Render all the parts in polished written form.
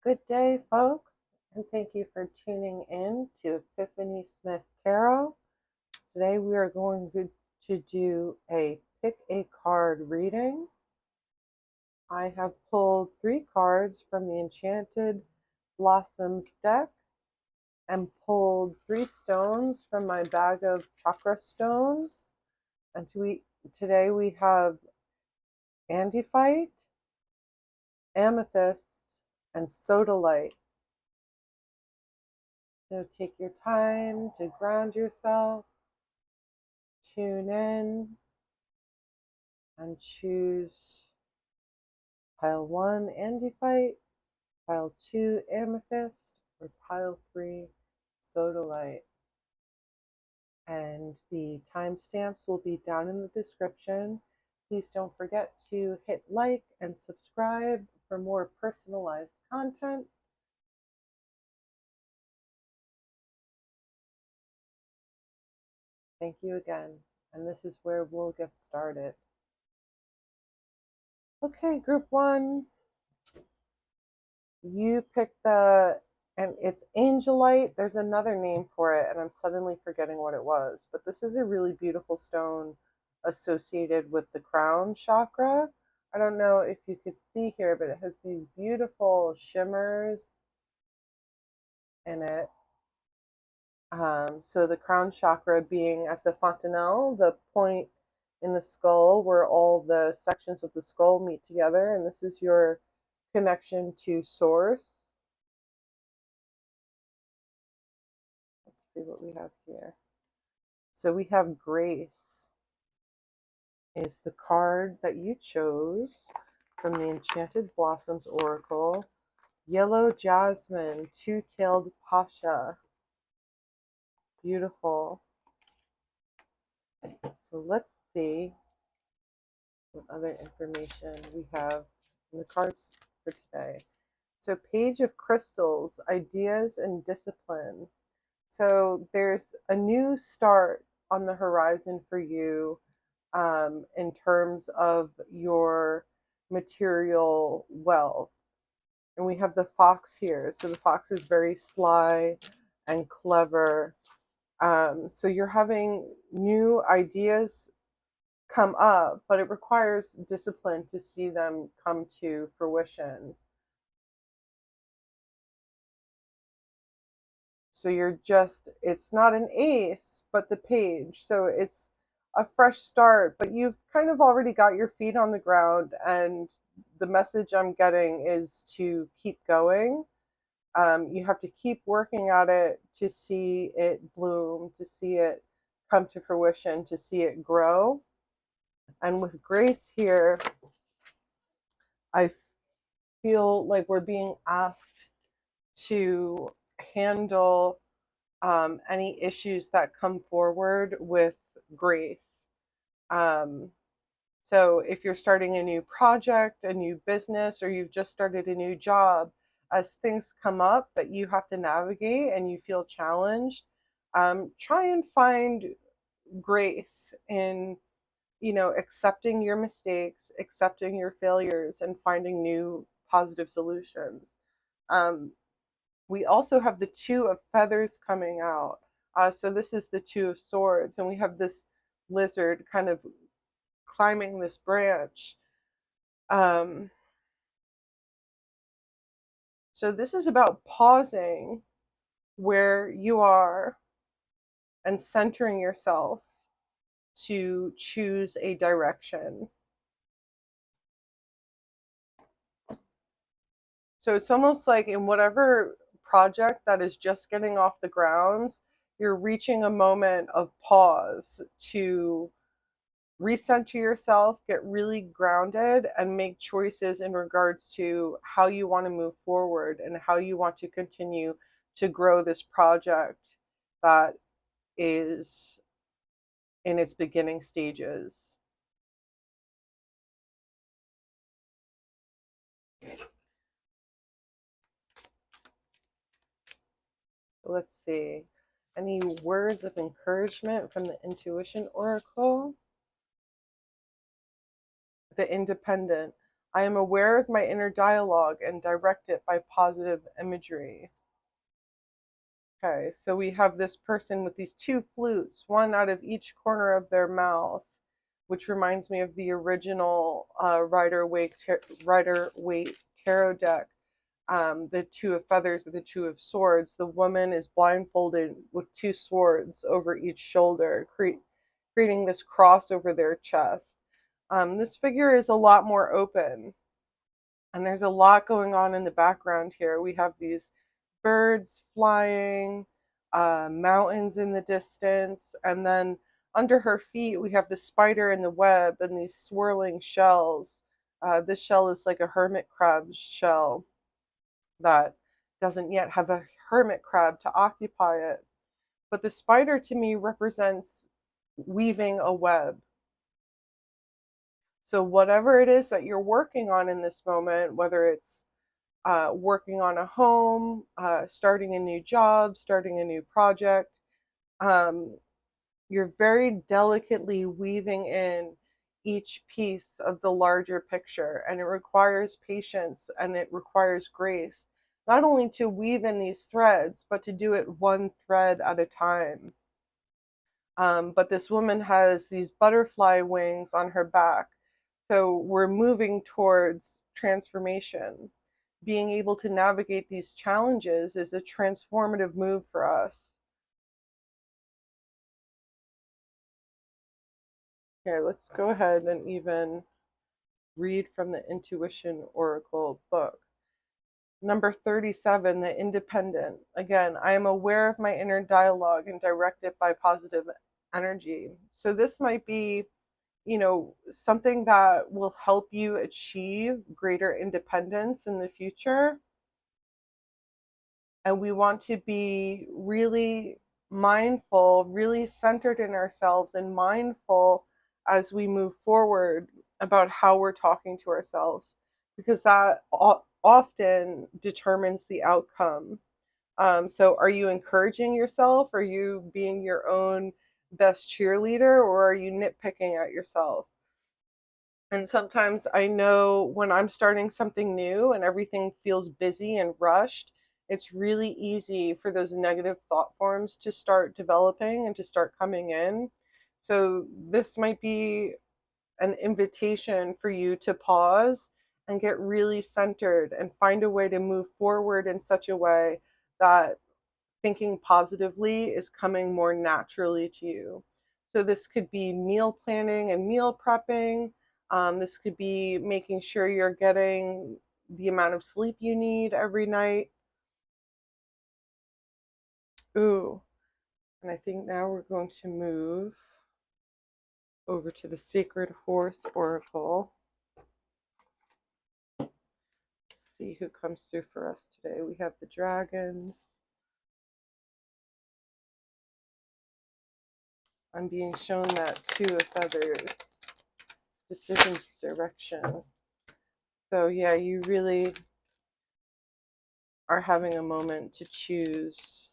Good day, folks, and thank you for tuning in to Epiphany Smith Tarot. Today we are going to do a pick a card reading. I have pulled 3 cards from the Enchanted Blossoms deck and pulled 3 stones from my bag of chakra stones. And today we have Anhydrite, Amethyst, and Sodalite. So take your time to ground yourself, tune in, and choose pile 1 Anhydrite, pile 2 Amethyst, or pile 3 Sodalite. And the timestamps will be down in the description. Please don't forget to hit like and subscribe for more personalized content. Thank you again, and this is where we'll get started. Okay, group 1, you pick and it's Angelite. There's another name for it, and I'm suddenly forgetting what it was, but this is a really beautiful stone associated with the crown chakra. I don't know if you could see here, but it has these beautiful shimmers in it. So the crown chakra being at the fontanelle, the point in the skull where all the sections of the skull meet together, and this is your connection to source. Let's see what we have here. So we have Grace is the card that you chose from the Enchanted Blossoms Oracle. Yellow Jasmine, Two-Tailed Pasha. Beautiful. So let's see what other information we have in the cards for today. So Page of Crystals, Ideas and Discipline. So there's a new start on the horizon for you in terms of your material wealth. And we have the fox here. So the fox is very sly and clever. So you're having new ideas come up, but it requires discipline to see them come to fruition. So it's not an ace, but the page. So it's a fresh start, but you've kind of already got your feet on the ground, and the message I'm getting is to keep going. You have to keep working at it to see it bloom, to see it come to fruition, to see it grow. And with Grace here, I feel like we're being asked to handle any issues that come forward with Grace. So if you're starting a new project, a new business, or you've just started a new job, as things come up that you have to navigate and you feel challenged, try and find grace in, accepting your mistakes, accepting your failures, and finding new positive solutions. We also have the Two of Feathers coming out. So this is the Two of Swords, and we have this lizard kind of climbing this branch. So this is about pausing where you are and centering yourself to choose a direction. So it's almost like in whatever project that is just getting off the grounds, you're reaching a moment of pause to recenter yourself, get really grounded, and make choices in regards to how you want to move forward and how you want to continue to grow this project that is in its beginning stages. Let's see. Any words of encouragement from the Intuition Oracle? The Independent. I am aware of my inner dialogue and direct it by positive imagery. Okay, so we have this person with these two flutes, one out of each corner of their mouth, which reminds me of the original Rider-Waite tarot deck. The two of feathers, the two of swords. The woman is blindfolded with two swords over each shoulder, creating this cross over their chest. This figure is a lot more open, and there's a lot going on in the background here. We have these birds flying, mountains in the distance, and then under her feet we have the spider in the web and these swirling shells. This shell is like a hermit crab shell that doesn't yet have a hermit crab to occupy it. But the spider to me represents weaving a web. So whatever it is that you're working on in this moment, whether it's working on a home, starting a new job, starting a new project, um, you're very delicately weaving in each piece of the larger picture, and it requires patience and it requires grace, not only to weave in these threads, but to do it one thread at a time. But this woman has these butterfly wings on her back, so we're moving towards transformation. Being able to navigate these challenges is a transformative move for us. Here, let's go ahead and even read from the Intuition Oracle book. Number 37, the Independent. Again, I am aware of my inner dialogue and direct it by positive energy. So this might be, something that will help you achieve greater independence in the future. And we want to be really mindful, really centered in ourselves and mindful as we move forward about how we're talking to ourselves, because that often determines the outcome. So are you encouraging yourself? Are you being your own best cheerleader, or are you nitpicking at yourself? And sometimes I know when I'm starting something new and everything feels busy and rushed, it's really easy for those negative thought forms to start developing and to start coming in. So this might be an invitation for you to pause and get really centered and find a way to move forward in such a way that thinking positively is coming more naturally to you. So this could be meal planning and meal prepping. This could be making sure you're getting the amount of sleep you need every night. Ooh, and I think now we're going to move over to the Sacred Horse Oracle. Let's see who comes through for us today. We have the dragons. I'm being shown that Two of Feathers, decisions, direction. So yeah, you really are having a moment to choose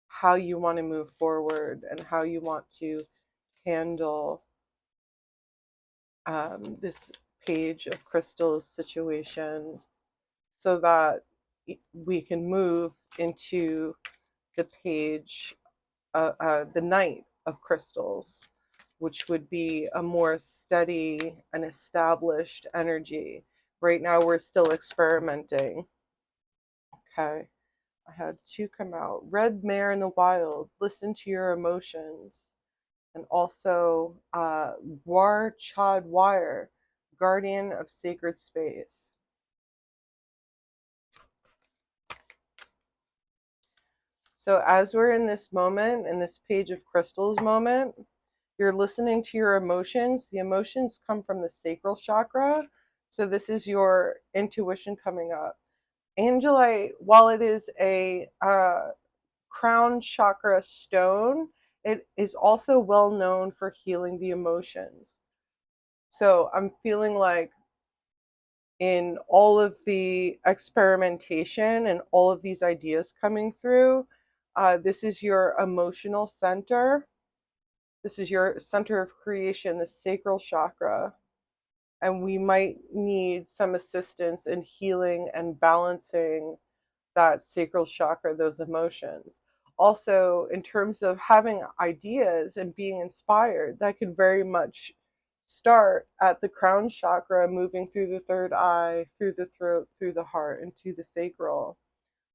how you want to move forward and how you want to handle this Page of Crystals situation, so that we can move into the page, the Knight of Crystals, which would be a more steady and established energy. Right now we're still experimenting. Okay. I had two come out. Red Mare in the Wild, listen to your emotions. And also War Chad Wire, Guardian of Sacred Space. So as we're in this moment, in this Page of Crystals moment, you're listening to your emotions. The emotions come from the sacral chakra. So this is your intuition coming up. Angelite, while it is a crown chakra stone, it is also well known for healing the emotions. So I'm feeling like in all of the experimentation and all of these ideas coming through, this is your emotional center. This is your center of creation, the sacral chakra. and we might need some assistance in healing and balancing that sacral chakra, those emotions. Also, in terms of having ideas and being inspired, that could very much start at the crown chakra, moving through the third eye, through the throat, through the heart, into the sacral.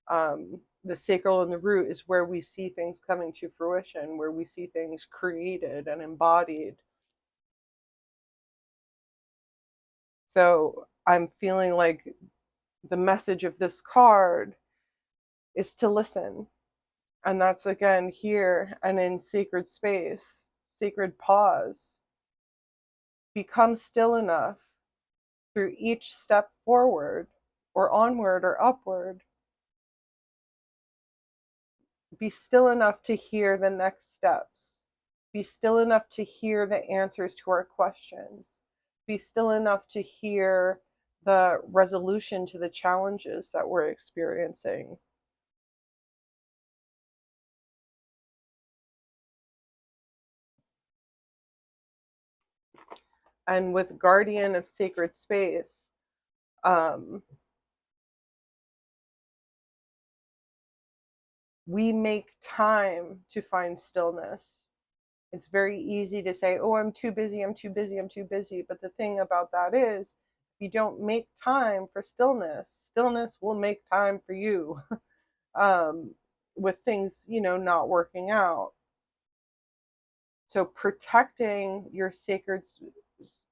The sacral and the root is where we see things coming to fruition, where we see things created and embodied. So I'm feeling like the message of this card is to listen. And that's again here and in sacred space, sacred pause. Become still enough through each step forward or onward or upward. Be still enough to hear the next steps. Be still enough to hear the answers to our questions. Be still enough to hear the resolution to the challenges that we're experiencing. And with Guardian of Sacred Space, we make time to find stillness. It's very easy to say, oh, I'm too busy, I'm too busy, I'm too busy. But the thing about that is, if you don't make time for stillness, stillness will make time for you. With things, not working out. So protecting your sacred space,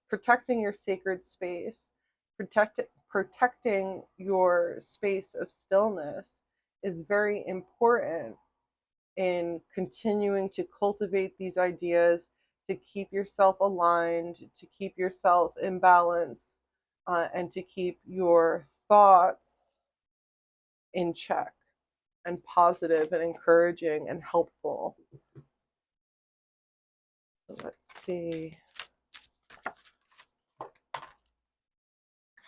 protecting your space of stillness is very important in continuing to cultivate these ideas, to keep yourself aligned, to keep yourself in balance, and to keep your thoughts in check and positive and encouraging and helpful. So let's see.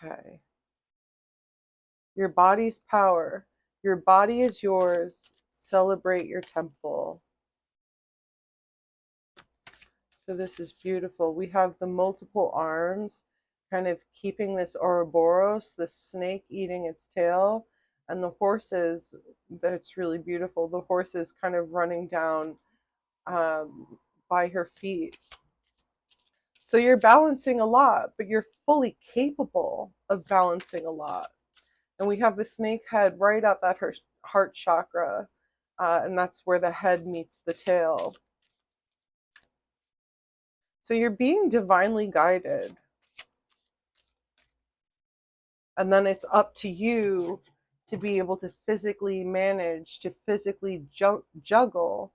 Okay. Your body's power. Your body is yours. Celebrate your temple. So this is beautiful. We have the multiple arms kind of keeping this Ouroboros, the snake eating its tail, and the horses, that's really beautiful. The horses kind of running down by her feet. So you're balancing a lot, but you're fully capable of balancing a lot. And we have the snake head right up at her heart chakra, and that's where the head meets the tail. So you're being divinely guided. And then it's up to you to be able to physically manage, to physically juggle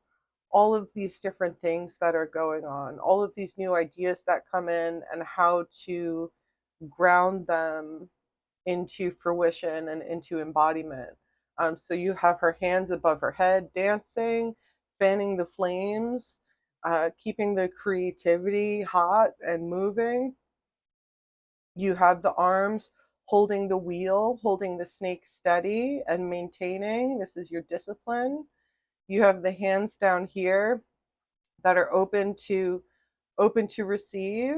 all of these different things that are going on, all of these new ideas that come in, and how to ground them into fruition and into embodiment. So you have her hands above her head, dancing, fanning the flames, keeping the creativity hot and moving. You have the arms holding the wheel, holding the snake steady and maintaining. This is your discipline. You have the hands down here that are open to receive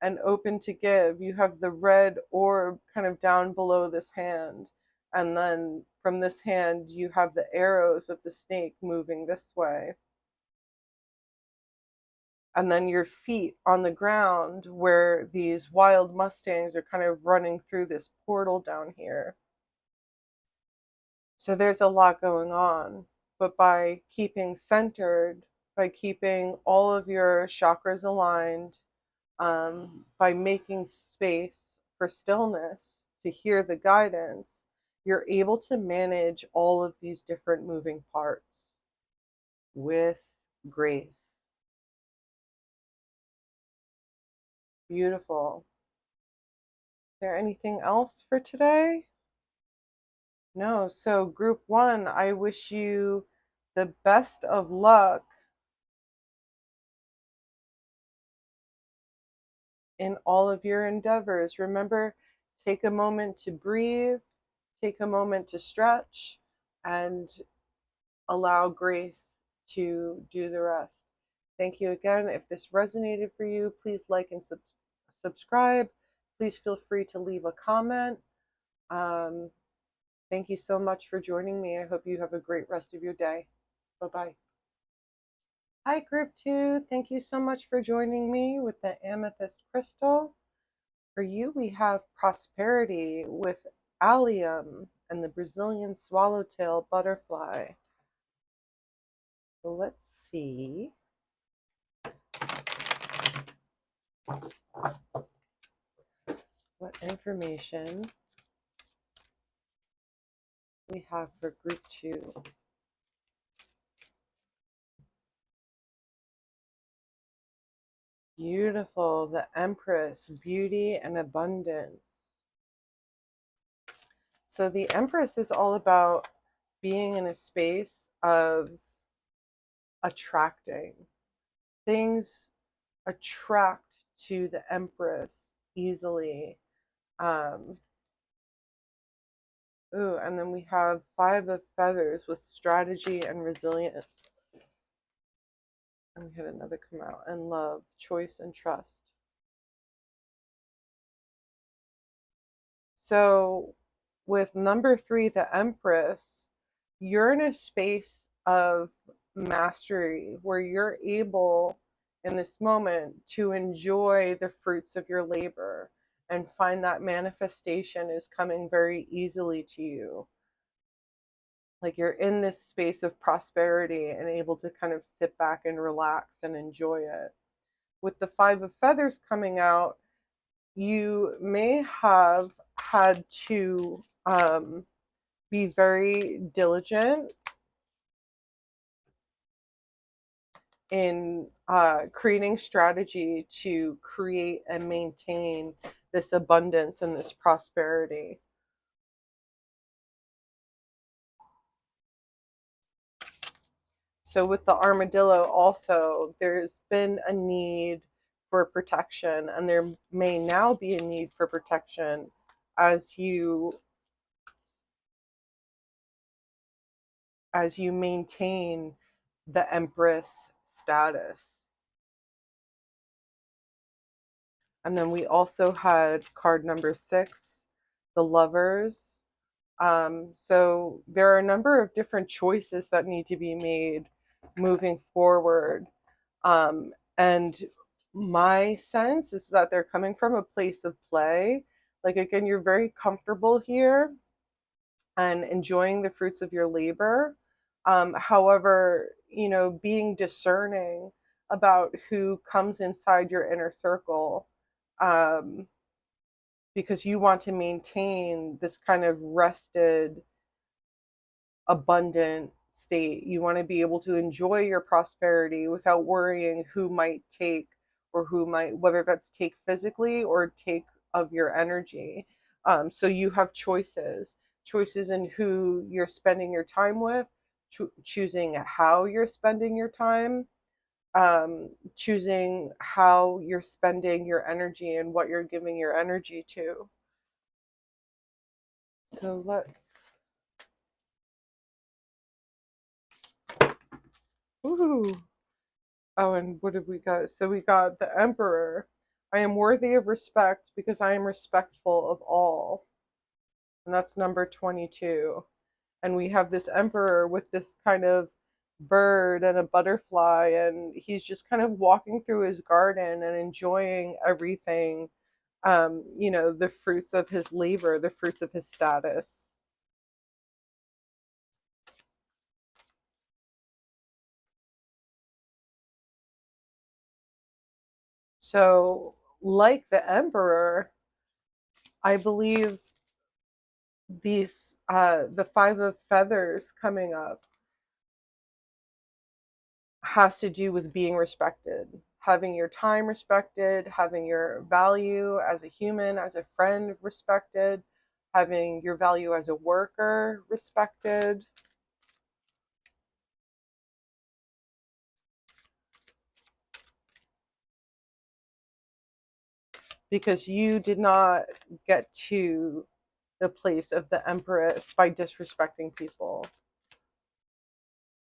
and open to give. You have the red orb kind of down below this hand. And then from this hand, you have the arrows of the snake moving this way. And then your feet on the ground where these wild mustangs are kind of running through this portal down here. So there's a lot going on. But by keeping centered, by keeping all of your chakras aligned, by making space for stillness to hear the guidance, you're able to manage all of these different moving parts with grace. Beautiful. Is there anything else for today? No. So, group one, I wish you the best of luck in all of your endeavors. Remember, take a moment to breathe, take a moment to stretch, and allow grace to do the rest. Thank you again. If this resonated for you, please like and subscribe. please feel free to leave a comment. Thank you so much for joining me. I hope you have a great rest of your day. Bye-bye. Hi, Group 2. Thank you so much for joining me with the Amethyst Crystal. For you, we have Prosperity with Allium and the Brazilian Swallowtail Butterfly. So let's see. What information we have for Group 2. Beautiful, the Empress, beauty and abundance. So the Empress is all about being in a space of attracting. Things attract to the Empress easily. And then we have 5 of Feathers with strategy and resilience. And we had another come out, and love, choice, and trust. So with number 3, the Empress, you're in a space of mastery where you're able in this moment to enjoy the fruits of your labor and find that manifestation is coming very easily to you. Like you're in this space of prosperity and able to kind of sit back and relax and enjoy it. With the 5 of Feathers coming out, you may have had to be very diligent in creating strategy to create and maintain this abundance and this prosperity. So with the armadillo also, there's been a need for protection, and there may now be a need for protection as you maintain the Empress status. And then we also had card number 6, the Lovers. So there are a number of different choices that need to be made moving forward. And my sense is that they're coming from a place of play. Like, again, you're very comfortable here and enjoying the fruits of your labor. However, being discerning about who comes inside your inner circle, because you want to maintain this kind of rested, abundant state. You want to be able to enjoy your prosperity without worrying who might take, or whether that's take physically or take of your energy. So you have choices in who you're spending your time with, choosing how you're spending your time, choosing how you're spending your energy and what you're giving your energy to. So let's. Ooh. Oh, and what have we got? So we got the Emperor. I am worthy of respect because I am respectful of all. And that's number 22. And we have this Emperor with this kind of bird and a butterfly, and he's just kind of walking through his garden and enjoying everything, the fruits of his labor, the fruits of his status. So, like the Emperor, I believe the 5 of Feathers coming up has to do with being respected, having your time respected, having your value as a human, as a friend respected, having your value as a worker respected. Because you did not get to the place of the Empress by disrespecting people.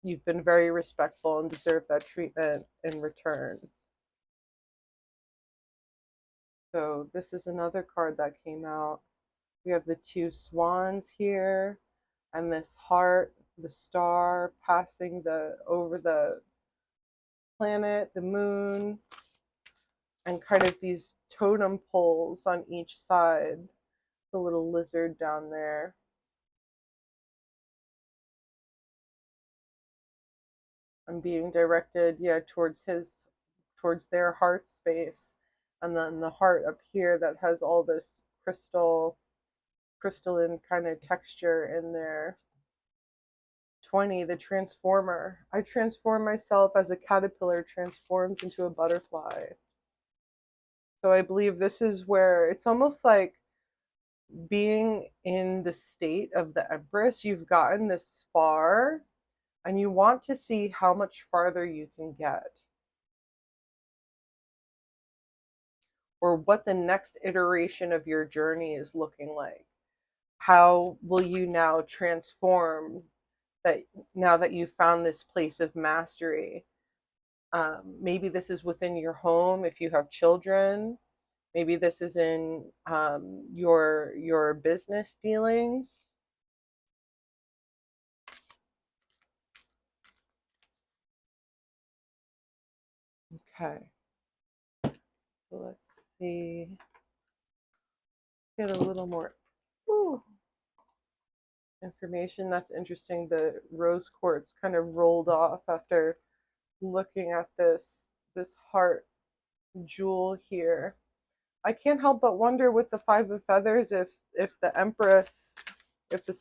You've been very respectful and deserve that treatment in return. So this is another card that came out. We have the two swans here, and this heart, the star passing over the planet, the moon, and kind of these totem poles on each side. The little lizard down there. I'm being directed, yeah, towards their heart space, and then the heart up here that has all this crystalline kind of texture in there. 20, the transformer. I transform myself as a caterpillar transforms into a butterfly. So I believe this is where it's almost like being in the state of the Empress. You've gotten this far and you want to see how much farther you can get, or what the next iteration of your journey is looking like. How will you now transform that now that you've found this place of mastery? Maybe this is within your home if you have children. Maybe this is in your business dealings. Okay, so let's see. Get a little more information. That's interesting. The rose quartz kind of rolled off after looking at this heart jewel here. I can't help but wonder with the Five of Feathers if the Empress, if the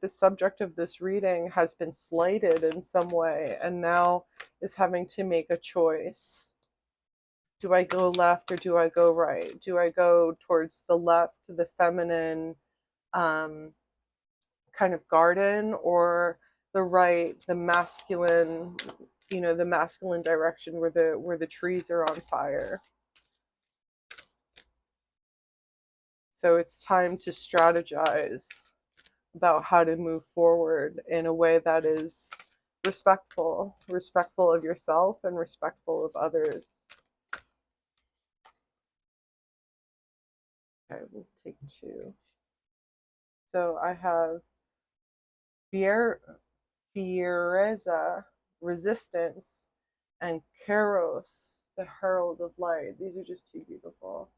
subject of this reading has been slighted in some way and now is having to make a choice. Do I go left or do I go right? Do I go towards the left, the feminine kind of garden, or the right, the masculine, the masculine direction where the trees are on fire? So it's time to strategize about how to move forward in a way that is respectful of yourself and respectful of others. Okay, we'll take two. So I have Fiereza, resistance, and Keros, the herald of light. These are just too beautiful.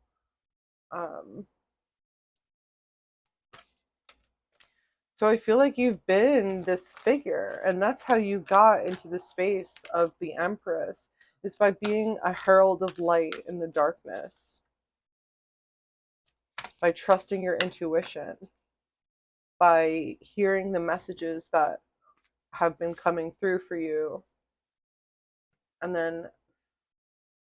So I feel like you've been this figure, and that's how you got into the space of the Empress, is by being a herald of light in the darkness, by trusting your intuition, by hearing the messages that have been coming through for you. And then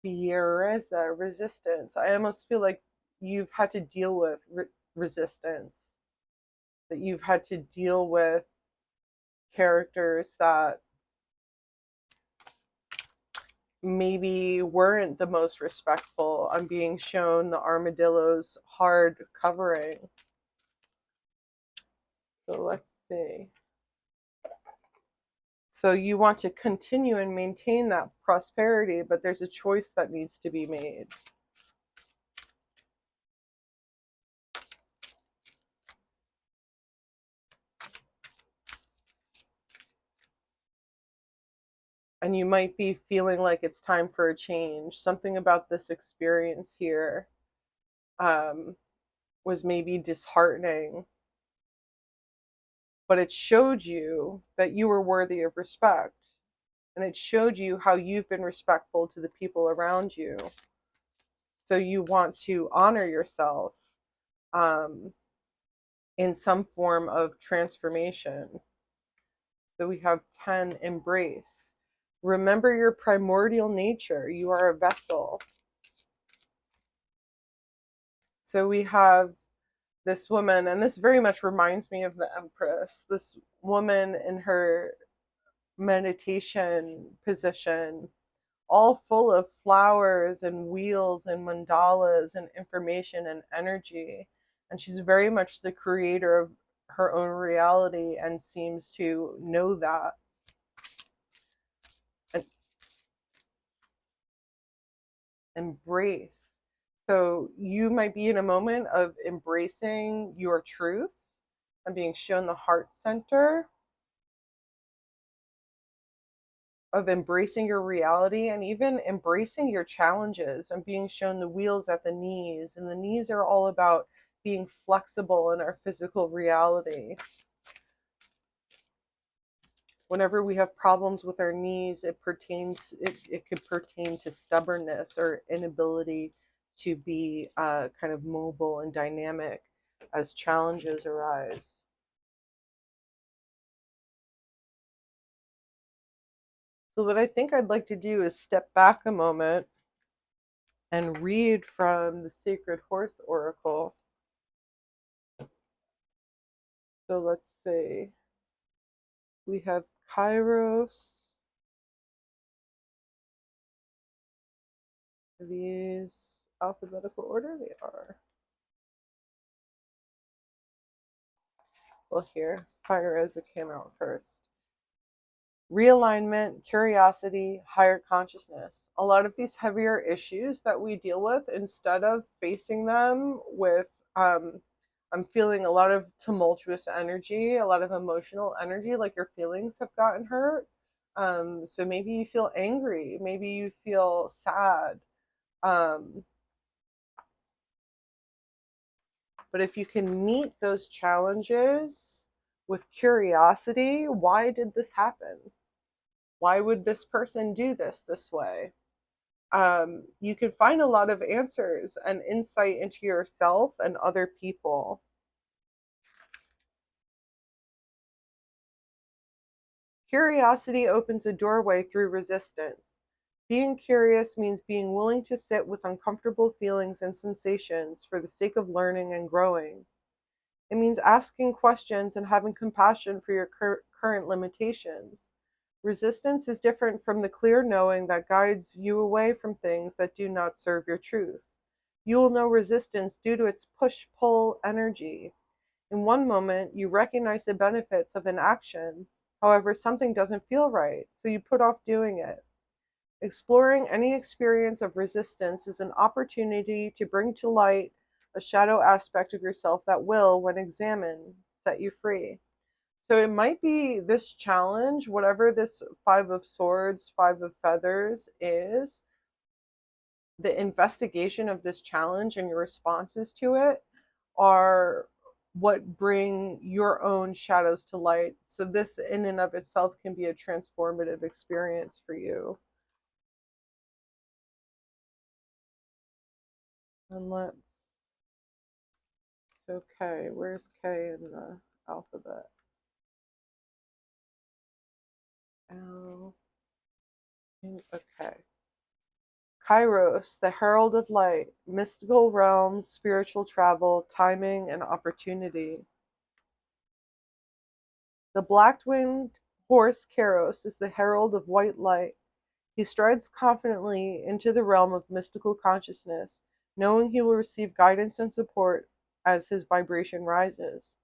Fiereza, resistance. I almost feel like you've had to deal with resistance, that you've had to deal with characters that maybe weren't the most respectful. I'm being shown the armadillo's hard covering. So let's see. So you want to continue and maintain that prosperity, but there's a choice that needs to be made. And you might be feeling like it's time for a change. Something about this experience here was maybe disheartening, but it showed you that you were worthy of respect. And it showed you how you've been respectful to the people around you. So you want to honor yourself in some form of transformation. So we have 10, embrace. Remember your primordial nature. You are a vessel. So we have this woman, and this very much reminds me of the Empress, this woman in her meditation position, all full of flowers and wheels and mandalas and information and energy. And she's very much the creator of her own reality and seems to know that. And embrace. So you might be in a moment of embracing your truth and being shown the heart center, of embracing your reality and even embracing your challenges and being shown the wheels at the knees. And the knees are all about being flexible in our physical reality. Whenever we have problems with our knees, it could pertain to stubbornness or inability to be kind of mobile and dynamic as challenges arise. So what I think I'd like to do is step back a moment and read from the Sacred Horse Oracle. So let's see. We have Kairos. These alphabetical order they are. Well, here, fire as it came out first. Realignment, curiosity, higher consciousness. A lot of these heavier issues that we deal with, instead of facing them with, I'm feeling a lot of tumultuous energy, a lot of emotional energy, like your feelings have gotten hurt. So maybe you feel angry, maybe you feel sad. Um, but if you can meet those challenges with curiosity, why did this happen? Why would this person do this way? You can find a lot of answers and insight into yourself and other people. Curiosity opens a doorway through resistance. Being curious means being willing to sit with uncomfortable feelings and sensations for the sake of learning and growing. It means asking questions and having compassion for your current limitations. Resistance is different from the clear knowing that guides you away from things that do not serve your truth. You will know resistance due to its push-pull energy. In one moment, you recognize the benefits of an action. However, something doesn't feel right, so you put off doing it. Exploring any experience of resistance is an opportunity to bring to light a shadow aspect of yourself that will, when examined, set you free. So it might be this challenge, whatever this Five of Swords, Five of Feathers is, the investigation of this challenge and your responses to it are what bring your own shadows to light. So this in and of itself can be a transformative experience for you. And let's, so K, where's K in the alphabet? L, okay. Kairos, the herald of light, mystical realms, spiritual travel, timing, and opportunity. The black-winged horse Kairos is the herald of white light. He strides confidently into the realm of mystical consciousness, knowing he will receive guidance and support as his vibration rises.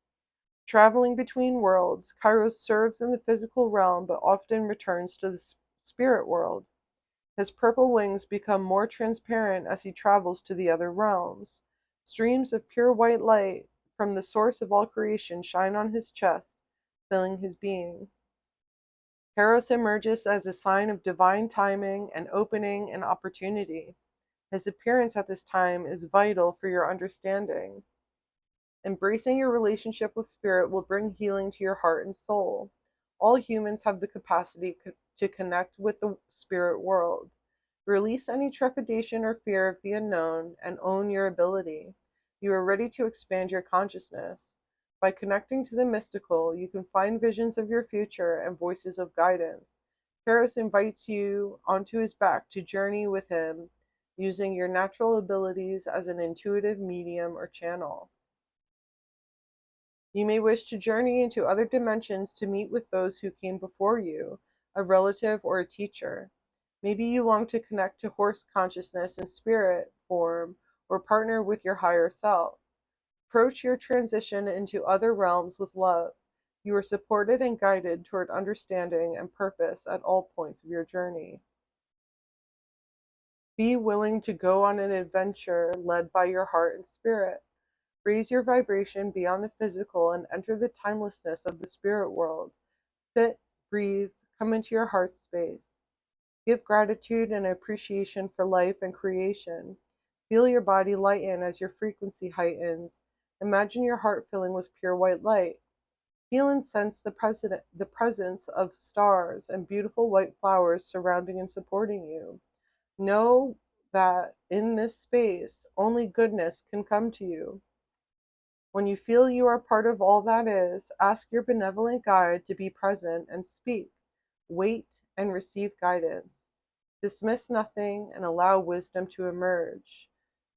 Traveling between worlds, Kairos serves in the physical realm but often returns to the spirit world. His purple wings become more transparent as he travels to the other realms. Streams of pure white light from the source of all creation shine on his chest, filling his being. Kairos emerges as a sign of divine timing and opening and opportunity. His appearance at this time is vital for your understanding. Embracing your relationship with spirit will bring healing to your heart and soul. All humans have the capacity to connect with the spirit world. Release any trepidation or fear of the unknown and own your ability. You are ready to expand your consciousness. By connecting to the mystical, you can find visions of your future and voices of guidance. Kairos invites you onto his back to journey with him, using your natural abilities as an intuitive medium or channel. You may wish to journey into other dimensions to meet with those who came before you, a relative or a teacher. Maybe you long to connect to horse consciousness in spirit form or partner with your higher self. Approach your transition into other realms with love. You are supported and guided toward understanding and purpose at all points of your journey. Be willing to go on an adventure led by your heart and spirit. Raise your vibration beyond the physical and enter the timelessness of the spirit world. Sit, breathe, come into your heart space. Give gratitude and appreciation for life and creation. Feel your body lighten as your frequency heightens. Imagine your heart filling with pure white light. Feel and sense the presence of stars and beautiful white flowers surrounding and supporting you. Know that in this space, only goodness can come to you. When you feel you are part of all that is, ask your benevolent guide to be present and speak. Wait and receive guidance. Dismiss nothing and allow wisdom to emerge.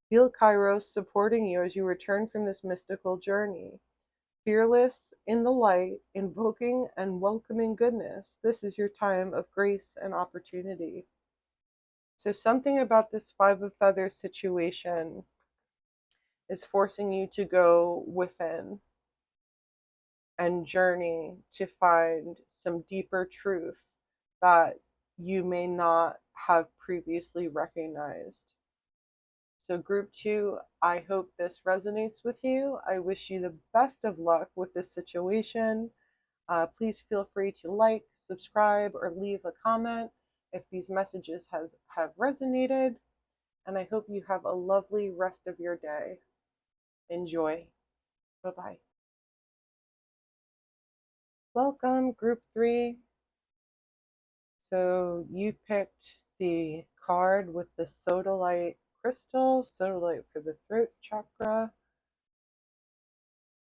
Feel Kairos supporting you as you return from this mystical journey. Fearless in the light, invoking and welcoming goodness, this is your time of grace and opportunity. So something about this Five of Feathers situation is forcing you to go within and journey to find some deeper truth that you may not have previously recognized. So group 2, I hope this resonates with you. I wish you the best of luck with this situation. Please feel free to like, subscribe, or leave a comment if these messages have resonated. And I hope you have a lovely rest of your day. Enjoy. Bye-bye. Welcome, group 3. So you picked the card with the sodalite crystal, sodalite for the throat chakra.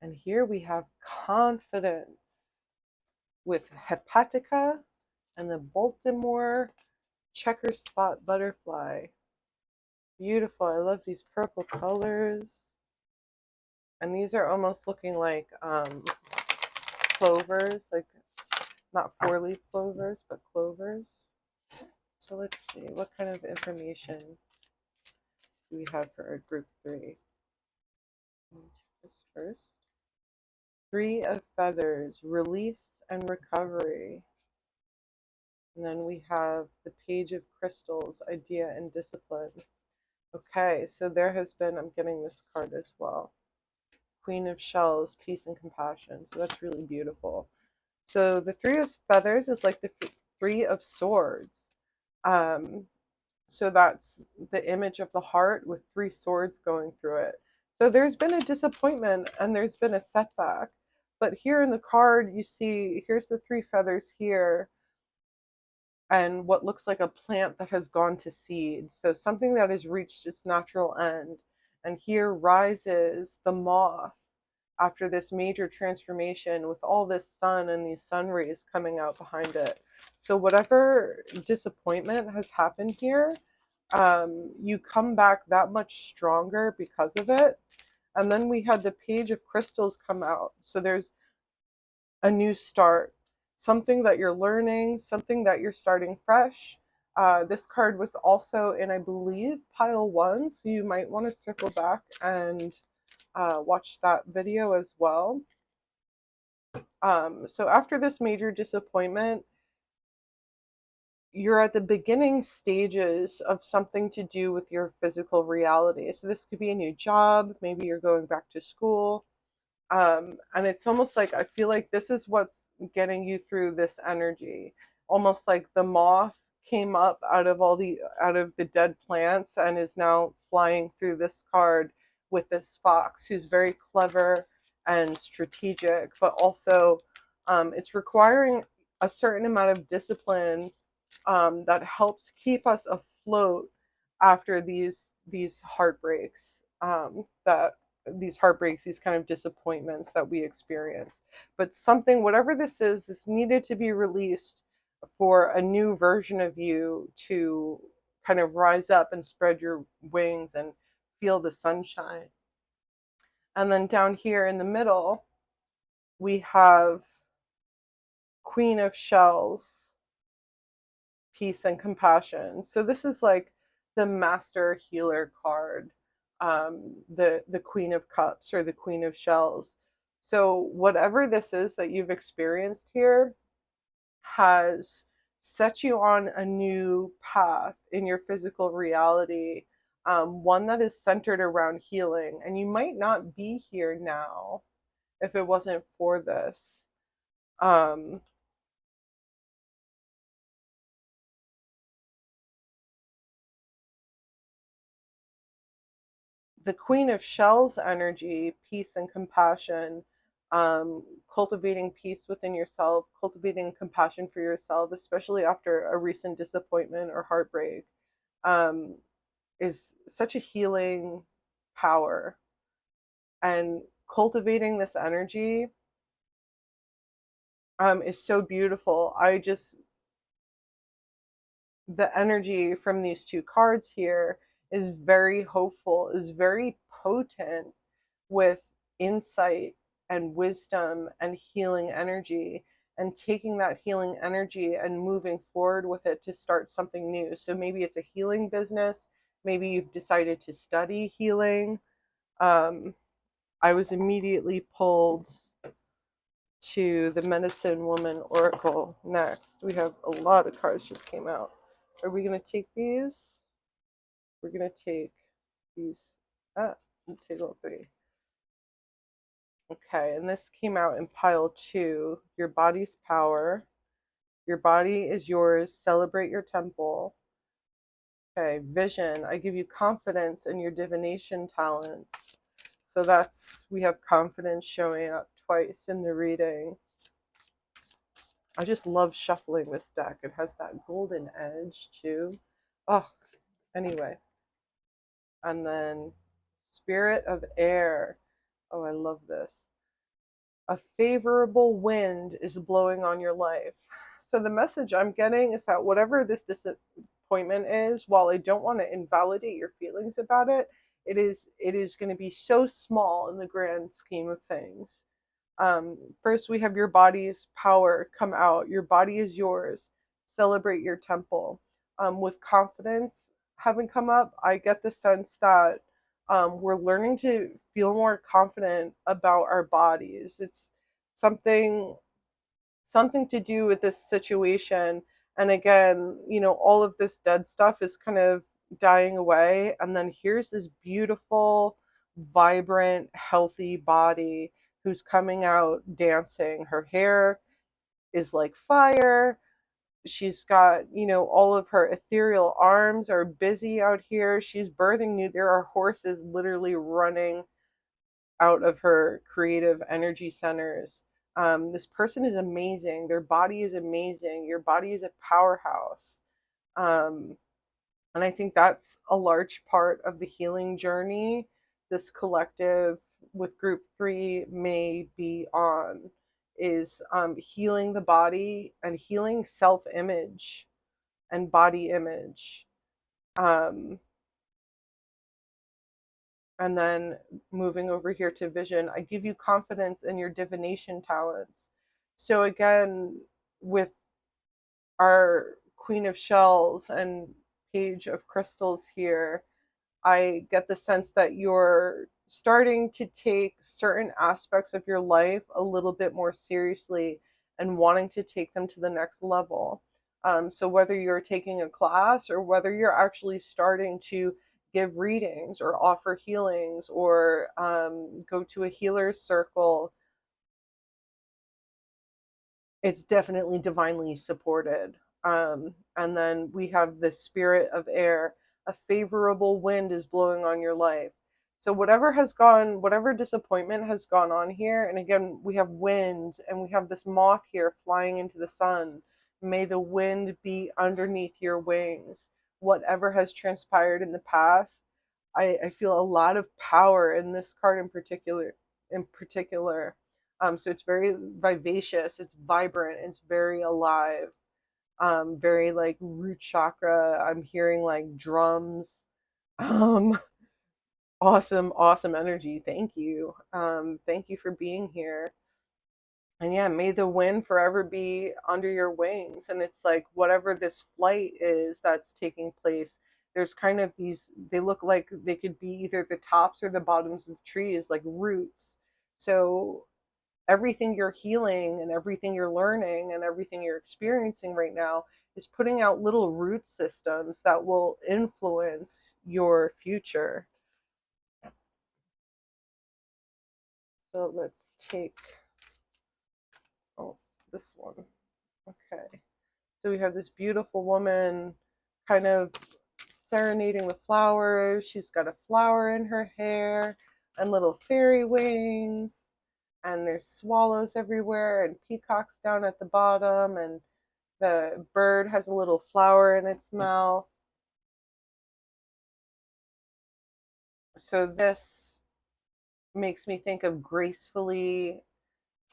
And here we have confidence with hepatica and the Baltimore checker spot butterfly. Beautiful. I love these purple colors. And these are almost looking like clovers, like not four-leaf clovers, but clovers. So let's see, what kind of information do we have for our group 3? This first. 3 of Feathers, release and recovery. And then we have the Page of Crystals, idea and discipline. Okay, so there has been, I'm getting this card as well. Queen of Shells, peace and compassion. So that's really beautiful. So the 3 of Feathers is like the 3 of Swords. So that's the image of the heart with 3 swords going through it. So there's been a disappointment and there's been a setback. But here in the card, you see, here's the 3 feathers here and what looks like a plant that has gone to seed. So something that has reached its natural end. And here rises the moth after this major transformation with all this sun and these sun rays coming out behind it. So whatever disappointment has happened here, you come back that much stronger because of it. And then we had the Page of Crystals come out. So there's a new start, something that you're learning, something that you're starting fresh. This card was also in, I believe, pile 1, so you might want to circle back and watch that video as well. So after this major disappointment, you're at the beginning stages of something to do with your physical reality. So this could be a new job, maybe you're going back to school. And it's almost like, I feel like this is what's getting you through this energy. Almost like the moth came up out of the dead plants and is now flying through this card with this fox who's very clever and strategic, but also it's requiring a certain amount of discipline that helps keep us afloat after these heartbreaks, these kind of disappointments that we experience. But something, whatever this is, this needed to be released for a new version of you to kind of rise up and spread your wings and feel the sunshine. And then down here in the middle, we have Queen of Shells, peace and compassion. So this is like the master healer card, the Queen of Cups or the Queen of Shells. So whatever this is that you've experienced here has set you on a new path in your physical reality, one that is centered around healing. And you might not be here now if it wasn't for this. Um, the Queen of Shells energy, peace and compassion, cultivating peace within yourself, cultivating compassion for yourself, especially after a recent disappointment or heartbreak, um, is such a healing power. And cultivating this energy is so beautiful. The energy from these two cards here is very hopeful, is very potent with insight and wisdom and healing energy, and taking that healing energy and moving forward with it to start something new. So maybe it's a healing business, maybe you've decided to study healing. I was immediately pulled to the Medicine Woman Oracle next. We have a lot of cards just came out. Are we going to take these? We're going to take these. Let's take all three. Okay, and this came out in pile 2. Your body's power. Your body is yours. Celebrate your temple. Okay, vision. I give you confidence in your divination talents. So we have confidence showing up twice in the reading. I just love shuffling this deck. It has that golden edge too. Oh, anyway. And then Spirit of Air. Oh, I love this. A favorable wind is blowing on your life. So the message I'm getting is that whatever this disappointment is, while I don't want to invalidate your feelings about it, it is going to be so small in the grand scheme of things. First, we have your body's power come out. Your body is yours. Celebrate your temple. With confidence having come up, I get the sense that we're learning to feel more confident about our bodies. It's something something to do with this situation. And again, all of this dead stuff is kind of dying away. And then here's this beautiful, vibrant, healthy body who's coming out dancing. Her hair is like fire. She's got, all of her ethereal arms are busy out here. She's birthing new. There are horses literally running out of her creative energy centers. This person is amazing. Their body is amazing. Your body is a powerhouse. Um, and I think that's a large part of the healing journey this collective with group 3 may be on, is healing the body and healing self-image and body image. Um, and then moving over here to vision, I give you confidence in your divination talents. So again, with our Queen of Shells and Page of Crystals here, I get the sense that you're starting to take certain aspects of your life a little bit more seriously and wanting to take them to the next level. So whether you're taking a class or whether you're actually starting to give readings or offer healings or go to a healer's circle, it's definitely divinely supported. And then we have the Spirit of Air. A favorable wind is blowing on your life. So whatever disappointment has gone on here, and again, we have wind and we have this moth here flying into the sun. May the wind be underneath your wings. Whatever has transpired in the past, I feel a lot of power in this card in particular. So it's very vivacious, it's vibrant, it's very alive, very like root chakra. I'm hearing like drums. Um, awesome energy. Thank you. Thank you for being here. And yeah, may the wind forever be under your wings. And it's like whatever this flight is that's taking place, there's kind of they look like they could be either the tops or the bottoms of trees, like roots. So everything you're healing and everything you're learning and everything you're experiencing right now is putting out little root systems that will influence your future. So let's take, oh, this one. Okay. So we have this beautiful woman kind of serenading with flowers. She's got a flower in her hair and little fairy wings. And there's swallows everywhere and peacocks down at the bottom. And the bird has a little flower in its mouth. So this makes me think of gracefully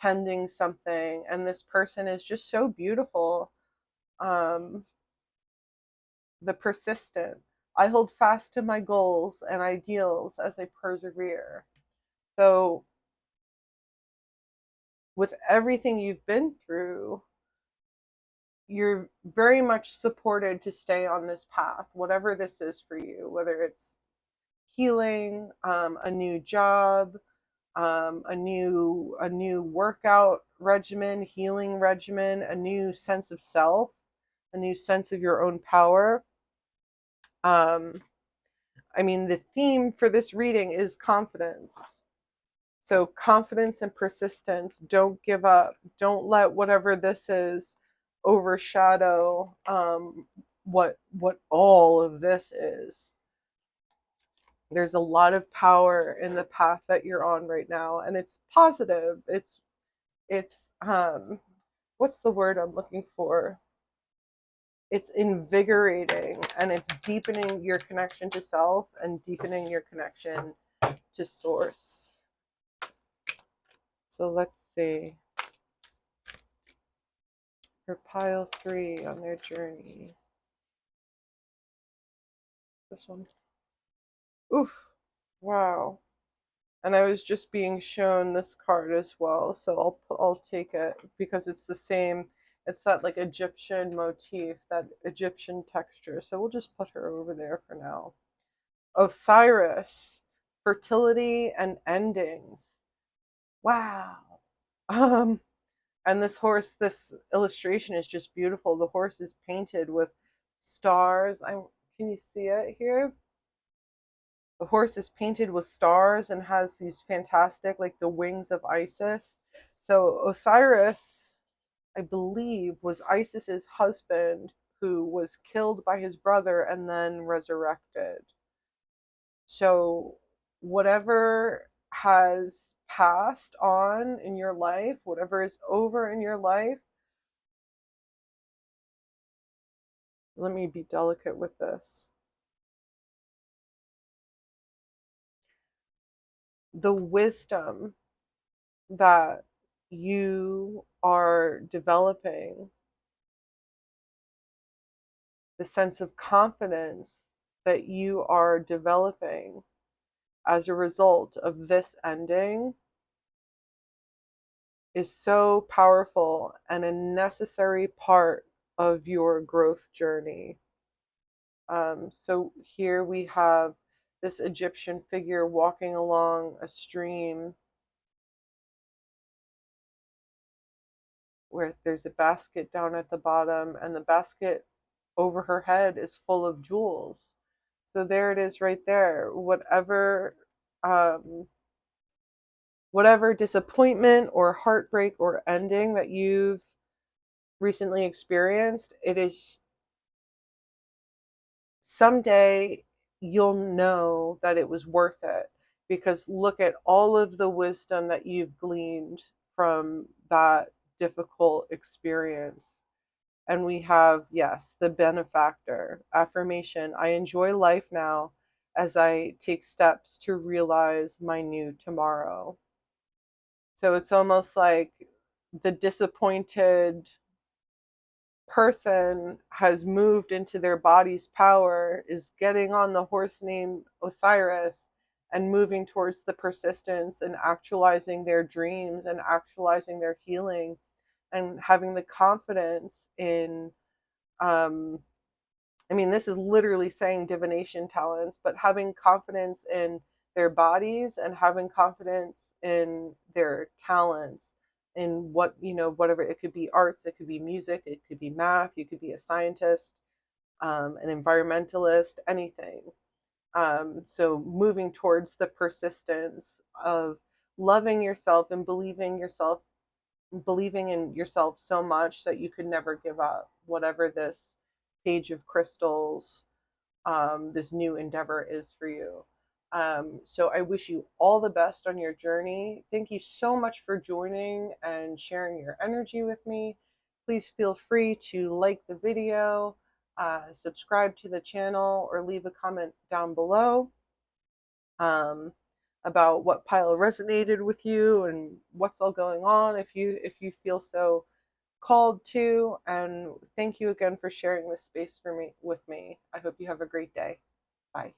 tending something. And this person is just so beautiful. The persistent. I hold fast to my goals and ideals as I persevere. So, with everything you've been through, you're very much supported to stay on this path, whatever this is for you, whether it's healing, a new job, a new workout regimen, healing regimen, a new sense of self, a new sense of your own power. I mean, the theme for this reading is confidence. So confidence and persistence. Don't give up. Don't let whatever this is overshadow what all of this is. There's a lot of power in the path that you're on right now, and it's positive. It's what's the word I'm looking for? It's invigorating, and it's deepening your connection to self and deepening your connection to source. So let's see. For pile 3 on their journey. This one. Oof. Wow. And I was just being shown this card as well, so I'll take it because it's the same. It's that like Egyptian motif, that Egyptian texture. So we'll just put her over there for now. Osiris, fertility and endings. Wow. And this horse, this illustration is just beautiful. The horse is painted with stars. Can you see it here? The horse is painted with stars and has these fantastic, like the wings of Isis. So Osiris, I believe, was Isis's husband who was killed by his brother and then resurrected. So whatever has passed on in your life, whatever is over in your life, let me be delicate with this. The wisdom that you are developing, the sense of confidence that you are developing as a result of this ending is so powerful and a necessary part of your growth journey. So here we have this Egyptian figure walking along a stream where there's a basket down at the bottom, and the basket over her head is full of jewels. So there it is right there. Whatever disappointment or heartbreak or ending that you've recently experienced, it is someday you'll know that it was worth it, because look at all of the wisdom that you've gleaned from that difficult experience. And we have, yes, the benefactor affirmation. I enjoy life now as I take steps to realize my new tomorrow. So it's almost like the disappointed person has moved into their body's power, is getting on the horse named Osiris and moving towards the persistence and actualizing their dreams and actualizing their healing and having the confidence in this is literally saying divination talents, but having confidence in their bodies and having confidence in their talents in what, whatever. It could be arts, it could be music, it could be math, you could be a scientist, an environmentalist, anything. So moving towards the persistence of loving yourself and believing in yourself so much that you could never give up, whatever this page of crystals, this new endeavor is for you. So I wish you all the best on your journey. Thank you so much for joining and sharing your energy with me. Please feel free to like the video, subscribe to the channel, or leave a comment down below um, about what pile resonated with you and what's all going on, if you feel so called to. And thank you again for sharing this space with me. I hope you have a great day. Bye.